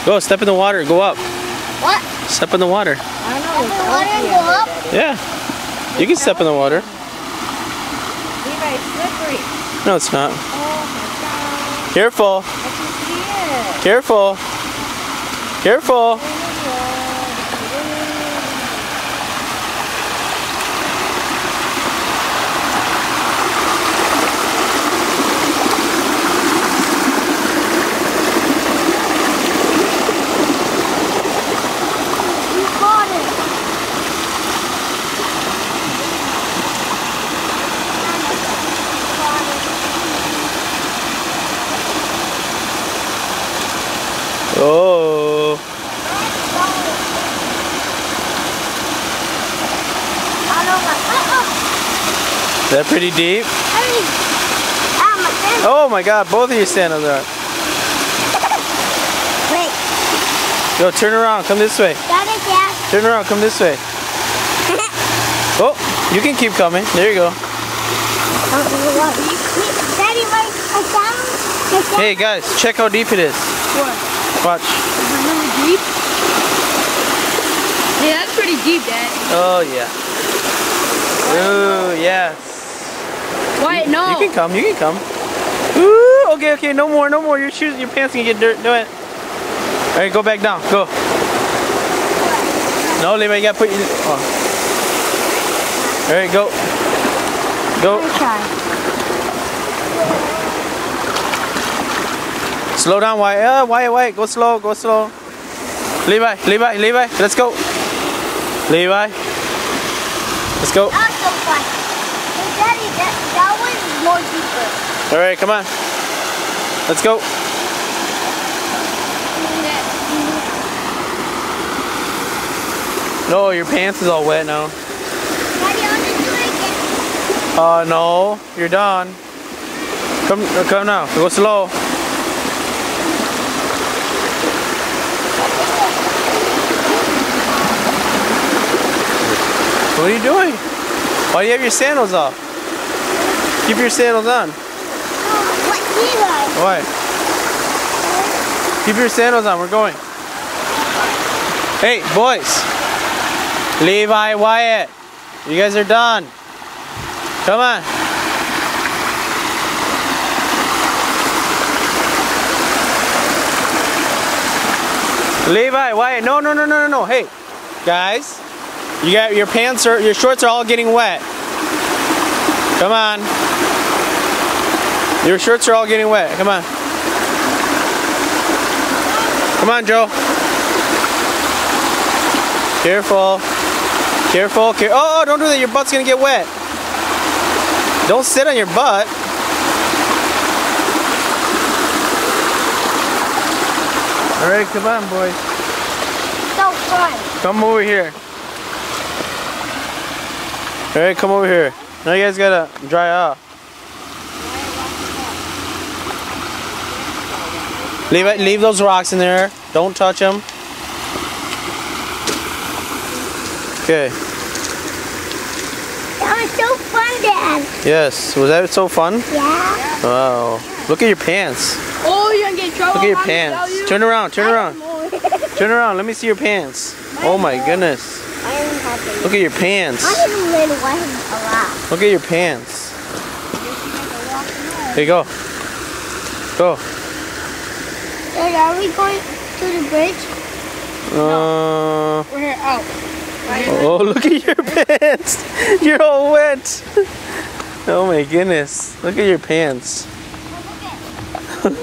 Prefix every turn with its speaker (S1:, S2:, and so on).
S1: Go, step in the water, go up.
S2: What?
S1: Step in the water.
S2: I don't know. Step in the water and go up?
S1: Yeah. You can step in the water.
S2: Levi, it's slippery.
S1: No, it's not.
S2: Oh my God.
S1: Careful.
S2: I can see it.
S1: Careful. Careful. Oh. Is that pretty deep? Oh my God, both of your sandals are.
S2: Wait.
S1: Go, turn around, come this way.
S2: Got it, Dad.
S1: Turn around, come this way. Oh, you can keep coming. There you go.
S2: Daddy, wait.
S1: Hey guys, check how deep it is.
S2: What?
S1: Watch.
S2: Is it really deep? Yeah, that's pretty deep, Dad.
S1: Oh yeah. Ooh, yes.
S2: Wait, no.
S1: You can come, you can come. Ooh, okay, no more. Your shoes, your pants can get dirt. Do it. All right, go back down. Go. No, Levi, you gotta put your. Oh. All right, go. Go. Slow down, Wyatt. Wyatt, go slow, go slow. Levi, let's go. Levi, let's go.
S2: That was so fun. Hey, Daddy, that one is more deeper.
S1: All right, come on. Let's go. No, your pants is all wet now.
S2: Daddy, I want to do it again.
S1: No, you're done. Come now. Go slow. What are you doing? Why do you have your sandals off? Keep your sandals on.
S2: What, Levi?
S1: Why? Keep your sandals on. We're going. Hey, boys. Levi, Wyatt. You guys are done. Come on. Levi, Wyatt. No. Hey, guys. You got your pants or your shorts are all getting wet. Come on. Your shorts are all getting wet. Come on. Come on, Joe. Careful. Oh, don't do that. Your butt's gonna get wet. Don't sit on your butt. All right, come on, boys.
S2: So fun.
S1: Come over here. All right, come over here. Now you guys gotta dry off. Leave those rocks in there. Don't touch them. Okay.
S2: That was so fun, Dad.
S1: Yes. Was that so fun?
S2: Yeah.
S1: Wow. Look at your pants.
S2: Oh, you're gonna get in trouble.
S1: Look at your pants. Turn around. Turn around. Let me see your pants. Oh my goodness. Look at your pants.
S2: I didn't really want him to laugh.
S1: Look at your pants. Here you go. Go.
S2: Dad, are we going to the bridge?
S1: No.
S2: We're here out.
S1: Oh, look at your pants. You're all wet. Oh my goodness. Look at your pants.
S2: Look at it.